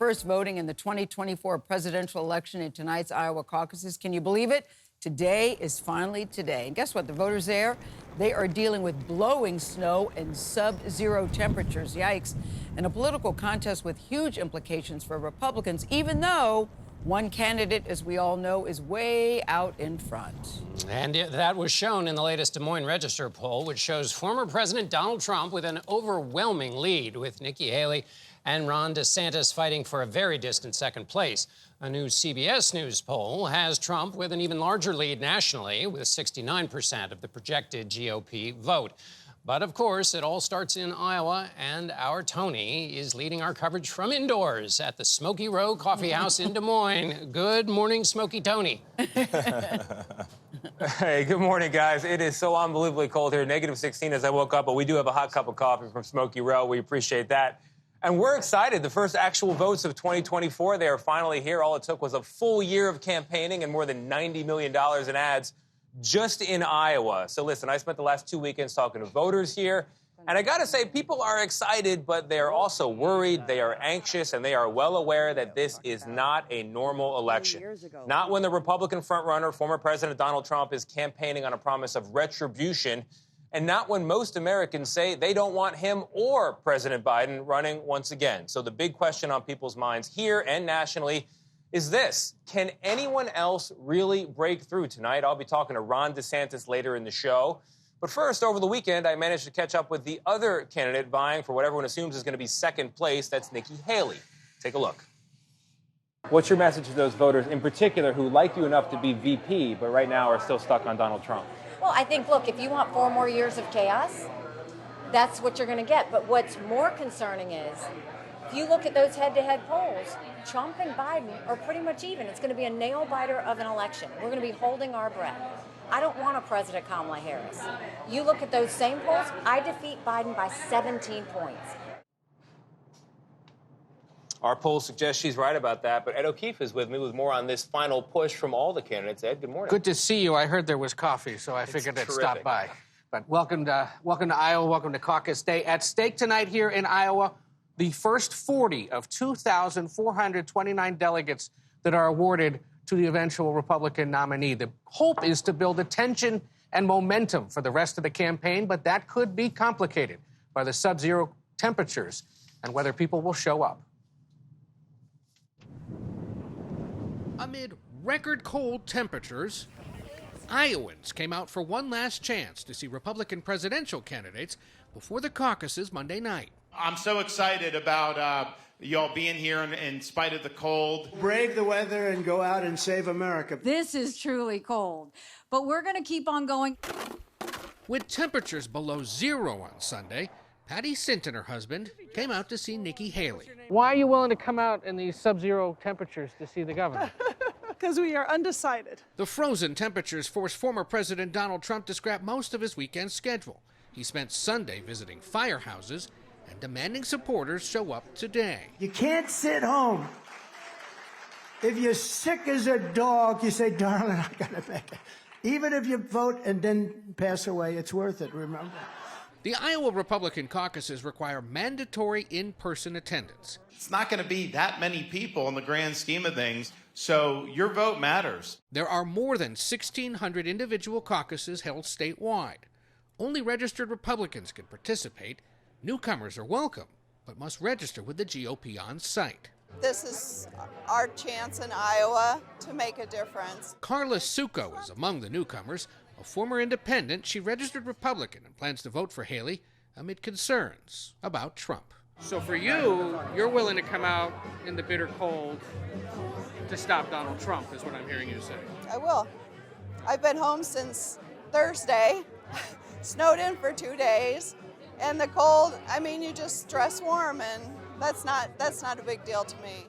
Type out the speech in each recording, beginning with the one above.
first voting in the 2024 presidential election in tonight's Iowa caucuses. Can you believe it? Today is finally today. And guess what? The voters there, they are dealing with blowing snow and sub-zero temperatures. Yikes. And a political contest with huge implications for Republicans, even though one candidate, as we all know, is way out in front. And that was shown in the latest Des Moines Register poll, which shows former President Donald Trump with an overwhelming lead, with Nikki Haley and Ron DeSantis fighting for a very distant second place. A new CBS News poll has Trump with an even larger lead nationally, with 69% of the projected GOP vote. But, of course, it all starts in Iowa, and our Tony is leading our coverage from indoors at the Smoky Row Coffee House in Des Moines. Good morning, Smoky Tony. Hey, good morning, guys. It is so unbelievably cold here, -16 as I woke up, but we do have a hot cup of coffee from Smoky Row. We appreciate that. And we're excited. The first actual votes of 2024, they are finally here. All it took was a full year of campaigning and more than $90 million in ads just in Iowa. So listen, I spent the last 2 weekends talking to voters here, and I got to say, people are excited, but they are also worried, they are anxious, and they are well aware that this is not a normal election. Not when the Republican frontrunner, former President Donald Trump, is campaigning on a promise of retribution, and not when most Americans say they don't want him or President Biden running once again. So the big question on people's minds here and nationally is this: can anyone else really break through tonight? I'll be talking to Ron DeSantis later in the show. But first, over the weekend, I managed to catch up with the other candidate vying for what everyone assumes is going to be second place. That's Nikki Haley. Take a look. What's your message to those voters in particular who like you enough to be VP, but right now are still stuck on Donald Trump? Well, I think, look, if you want 4 more years of chaos, that's what you're going to get. But what's more concerning is, if you look at those head-to-head polls, Trump and Biden are pretty much even. It's going to be a nail-biter of an election. We're going to be holding our breath. I don't want a President Kamala Harris. You look at those same polls, I defeat Biden by 17 points. Our polls suggest she's right about that, but Ed O'Keefe is with me with more on this final push from all the candidates. Ed, good morning. Good to see you. I heard there was coffee, so I figured I'd stop by. But welcome to Iowa, welcome to Caucus Day. At stake tonight here in Iowa, the first 40 of 2,429 delegates that are awarded to the eventual Republican nominee. The hope is to build attention and momentum for the rest of the campaign, but that could be complicated by the sub-zero temperatures and whether people will show up. Amid record cold temperatures, Iowans came out for one last chance to see Republican presidential candidates before the caucuses Monday night. I'm so excited about y'all being here in spite of the cold. Brave the weather and go out and save America. This is truly cold, but we're going to keep on going. With temperatures below zero on Sunday, Patty Sint and her husband came out to see Nikki Haley. Why are you willing to come out in these sub-zero temperatures to see the governor? Because we are undecided. The frozen temperatures forced former President Donald Trump to scrap most of his weekend schedule. He spent Sunday visiting firehouses and demanding supporters show up today. You can't sit home. If you're sick as a dog, you say, darling, I gotta make it. Even if you vote and then pass away, it's worth it, remember? The Iowa Republican caucuses require mandatory in-person attendance. It's not going to be that many people in the grand scheme of things, so your vote matters. There are more than 1,600 individual caucuses held statewide. Only registered Republicans can participate. Newcomers are welcome, but must register with the GOP on site. This is our chance in Iowa to make a difference. Carla Succo is among the newcomers. A former independent, she registered Republican and plans to vote for Haley amid concerns about Trump. So for you, you're willing to come out in the bitter cold to stop Donald Trump, is what I'm hearing you say. I will. I've been home since Thursday, snowed in for 2 days, and the cold, I mean, you just dress warm, and that's not a big deal to me.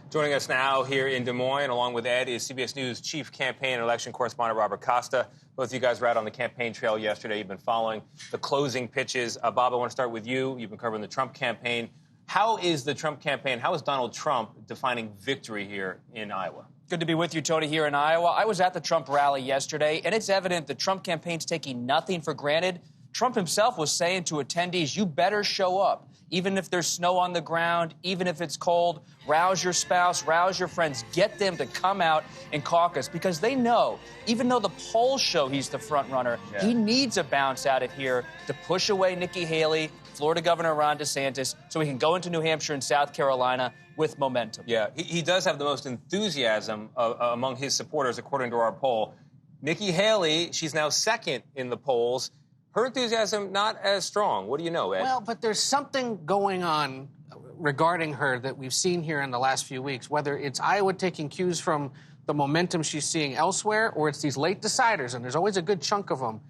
Joining us now here in Des Moines, along with Ed, is CBS News Chief Campaign and Election Correspondent Robert Costa. Both of you guys were out on the campaign trail yesterday. You've been following the closing pitches. Bob, I want to start with you. You've been covering the Trump campaign. How is the Trump campaign, how is Donald Trump defining victory here in Iowa? Good to be with you, Tony, here in Iowa. I was at the Trump rally yesterday, and it's evident the Trump campaign's taking nothing for granted. Trump himself was saying to attendees, you better show up. Even if there's snow on the ground, even if it's cold, rouse your spouse, rouse your friends, get them to come out and caucus because they know, even though the polls show he's the front runner, he needs a bounce out of here to push away Nikki Haley, Florida Governor Ron DeSantis, so he can go into New Hampshire and South Carolina with momentum. Yeah, he does have the most enthusiasm among his supporters, according to our poll. Nikki Haley, she's now second in the polls. Her enthusiasm not as strong. What do you know, Ed? Well, but there's something going on regarding her that we've seen here in the last few weeks, whether it's Iowa taking cues from the momentum she's seeing elsewhere or it's these late deciders, and there's always a good chunk of them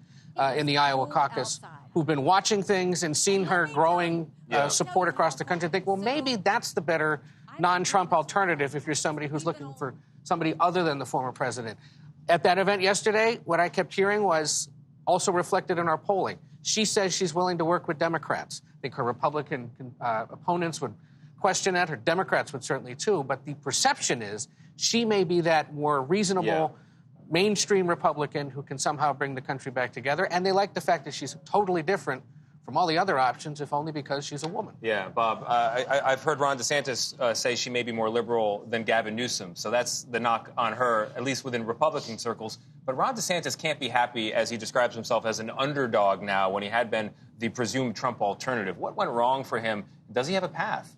in the Iowa caucus who've been watching things and seen her growing support across the country. Think, well, maybe that's the better non-Trump alternative if you're somebody who's looking for somebody other than the former president. At that event yesterday, what I kept hearing was also reflected in our polling. She says she's willing to work with Democrats. I think her Republican opponents would question that. Her Democrats would certainly too. But the perception is she may be that more reasonable, mainstream Republican who can somehow bring the country back together. And they like the fact that she's totally different from all the other options, if only because she's a woman. Yeah, Bob, I've heard Ron DeSantis say she may be more liberal than Gavin Newsom. So that's the knock on her, at least within Republican circles. But Ron DeSantis can't be happy as he describes himself as an underdog now when he had been the presumed Trump alternative. What went wrong for him? Does he have a path?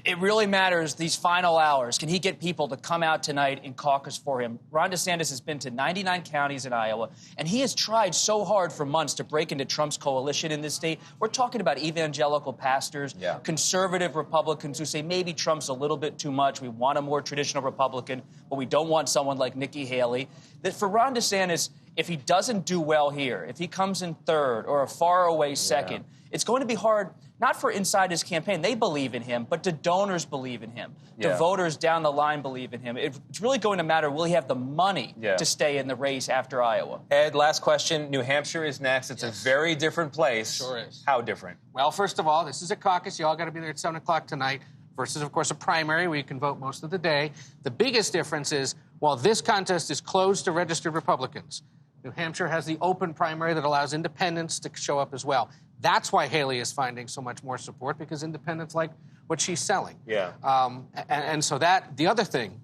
It really matters these final hours. Can he get people to come out tonight and caucus for him? Ron DeSantis has been to 99 counties in Iowa, and he has tried so hard for months to break into Trump's coalition in this state. We're talking about evangelical pastors, conservative Republicans who say maybe Trump's a little bit too much. We want a more traditional Republican, but we don't want someone like Nikki Haley. That for Ron DeSantis, if he doesn't do well here, if he comes in third or a faraway second, it's going to be hard, not for inside his campaign. They believe in him, but the donors believe in him. The voters down the line believe in him. It's really going to matter, will he have the money to stay in the race after Iowa? Ed, last question. New Hampshire is next. It's a very different place. Sure is. How different? Well, first of all, this is a caucus. You all got to be there at 7 o'clock tonight versus, of course, a primary where you can vote most of the day. The biggest difference is, while this contest is closed to registered Republicans, New Hampshire has the open primary that allows independents to show up as well. That's why Haley is finding so much more support, because independents like what she's selling. And so that, the other thing,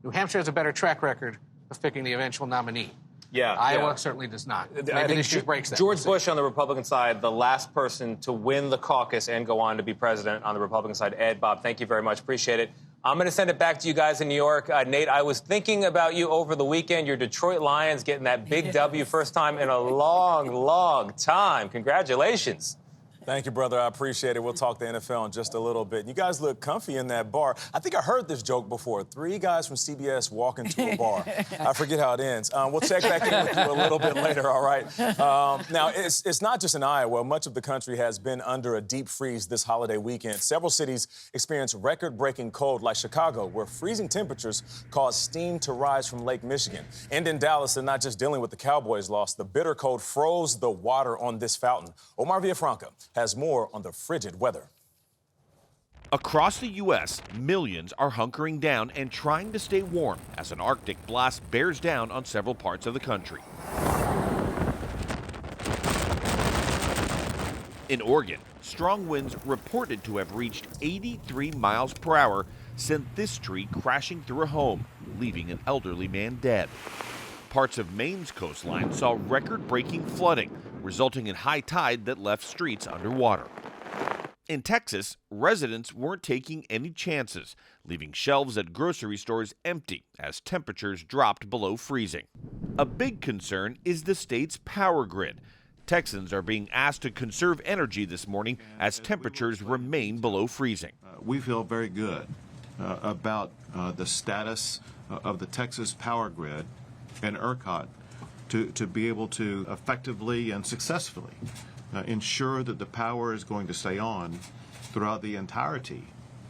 New Hampshire has a better track record of picking the eventual nominee. Iowa certainly does not. I think this breaks that. George Bush on the Republican side, the last person to win the caucus and go on to be president on the Republican side. Ed, Bob, thank you very much. Appreciate it. I'm going to send it back to you guys in New York. Nate, I was thinking about you over the weekend. Your Detroit Lions getting that big W, first time in a long, long time. Congratulations. Thank you, brother. I appreciate it. We'll talk the NFL in just a little bit. You guys look comfy in that bar. I think I heard this joke before. 3 guys from CBS walk into a bar. I forget how it ends. We'll check back in with you a little bit later, all right? Now, it's not just in Iowa. Much of the country has been under a deep freeze this holiday weekend. Several cities experienced record-breaking cold, like Chicago, where freezing temperatures caused steam to rise from Lake Michigan. And in Dallas, they're not just dealing with the Cowboys' loss. The bitter cold froze the water on this fountain. Omar Villafranca has more on the frigid weather. Across the U.S., millions are hunkering down and trying to stay warm as an Arctic blast bears down on several parts of the country. In Oregon, strong winds reported to have reached 83 miles per hour sent this tree crashing through a home, leaving an elderly man dead. Parts of Maine's coastline saw record-breaking flooding, resulting in high tide that left streets underwater. In Texas, residents weren't taking any chances, leaving shelves at grocery stores empty as temperatures dropped below freezing. A big concern is the state's power grid. Texans are being asked to conserve energy this morning as temperatures remain below freezing. We feel very good about the status of the Texas power grid and ERCOT to be able to effectively and successfully ensure that the power is going to stay on throughout the entirety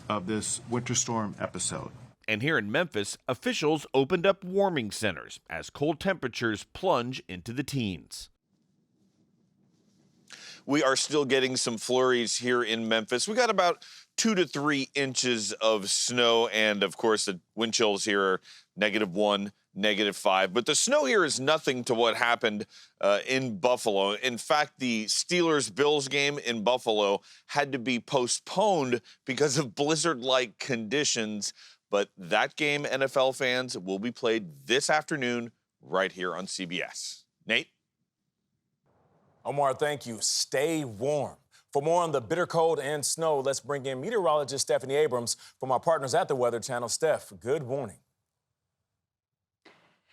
of this winter storm episode. And here in Memphis, officials opened up warming centers as cold temperatures plunge into the teens. we are still getting some flurries here in Memphis. We got about 2 to 3 inches of snow, and of course the wind chills here are -1, -5. But the snow here is nothing to what happened in Buffalo. In fact, the Steelers-Bills game in Buffalo had to be postponed because of blizzard-like conditions. But that game, NFL fans, will be played this afternoon right here on CBS. Nate? Omar, thank you. Stay warm. For more on the bitter cold and snow, let's bring in meteorologist Stephanie Abrams from our partners at the Weather Channel. Steph, good morning.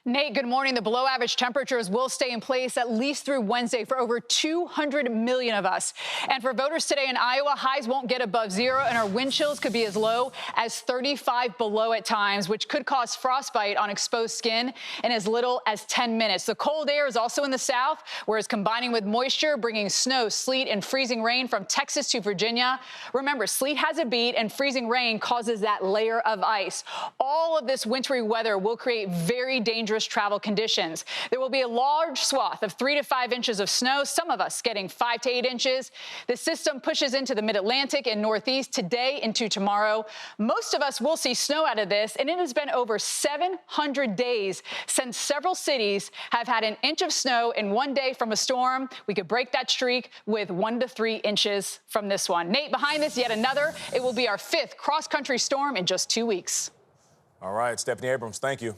Nate, good morning. The below-average temperatures will stay in place at least through Wednesday for over 200 million of us. And for voters today in Iowa, highs won't get above 0, and our wind chills could be as low as 35 below at times, which could cause frostbite on exposed skin in as little as 10 minutes. The cold air is also in the south, whereas combining with moisture, bringing snow, sleet, and freezing rain from Texas to Virginia. Remember, sleet has a beat, and freezing rain causes that layer of ice. All of this wintry weather will create very dangerous travel conditions. There will be a large swath of 3 to 5 inches of snow, some of us getting 5 to 8 inches. The system pushes into the mid-Atlantic and Northeast today into tomorrow. Most of us will see snow out of this, and it has been over 700 days since several cities have had an inch of snow in one day from a storm. We could break that streak with 1 to 3 inches from this one. Nate, behind this, yet another. It will be our 5th cross-country storm in just 2 weeks. All right, Stephanie Abrams, thank you.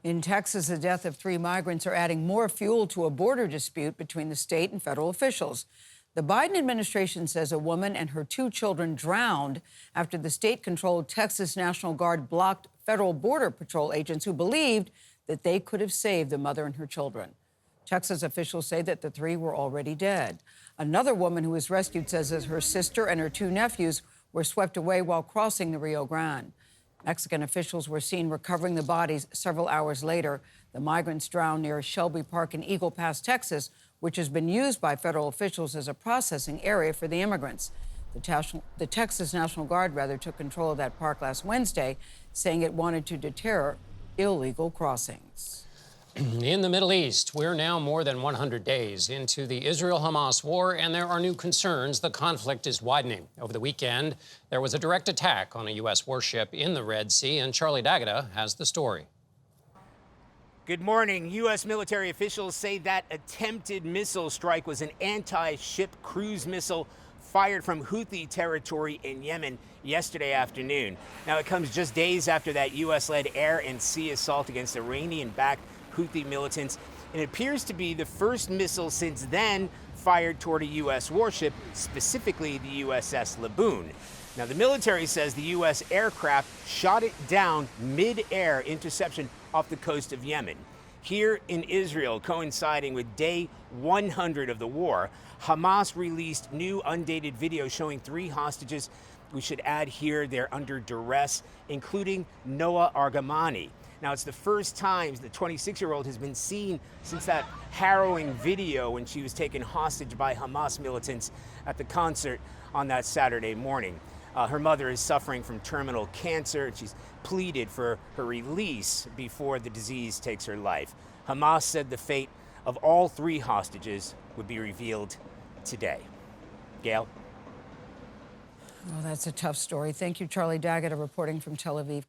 In Texas, the death of 3 migrants are adding more fuel to a border dispute between the state and federal officials. The Biden administration says a woman and her 2 children drowned after the state-controlled Texas National Guard blocked federal border patrol agents who believed that they could have saved the mother and her children. Texas officials say that the 3 were already dead. Another woman who was rescued says that her sister and her 2 nephews were swept away while crossing the Rio Grande. Mexican officials were seen recovering the bodies several hours later. The migrants drowned near Shelby Park in Eagle Pass, Texas, which has been used by federal officials as a processing area for the immigrants. The Texas National Guard, took control of that park last Wednesday, saying it wanted to deter illegal crossings. In the Middle East, we're now more than 100 days into the Israel-Hamas war, and there are new concerns. The conflict is widening. Over the weekend, there was a direct attack on a U.S. warship in the Red Sea, and Charlie D'Agata has the story. Good morning. U.S. military officials say that attempted missile strike was an anti-ship cruise missile fired from Houthi territory in Yemen yesterday afternoon. Now, it comes just days after that U.S.-led air and sea assault against Iranian-backed Houthi militants. It appears to be the first missile since then fired toward a U.S. warship, specifically the USS Laboon. Now, the military says the U.S. aircraft shot it down mid-air interception off the coast of Yemen. Here in Israel, coinciding with day 100 of the war, Hamas released new undated video showing 3 hostages. We should add here they're under duress, including Noah Argamani. Now, it's the first time the 26-year-old has been seen since that harrowing video when she was taken hostage by Hamas militants at the concert on that Saturday morning. Her mother is suffering from terminal cancer. She's pleaded for her release before the disease takes her life. Hamas said the fate of all 3 hostages would be revealed today. Gayle? Oh, that's a tough story. Thank you, Charlie D'Agata, reporting from Tel Aviv.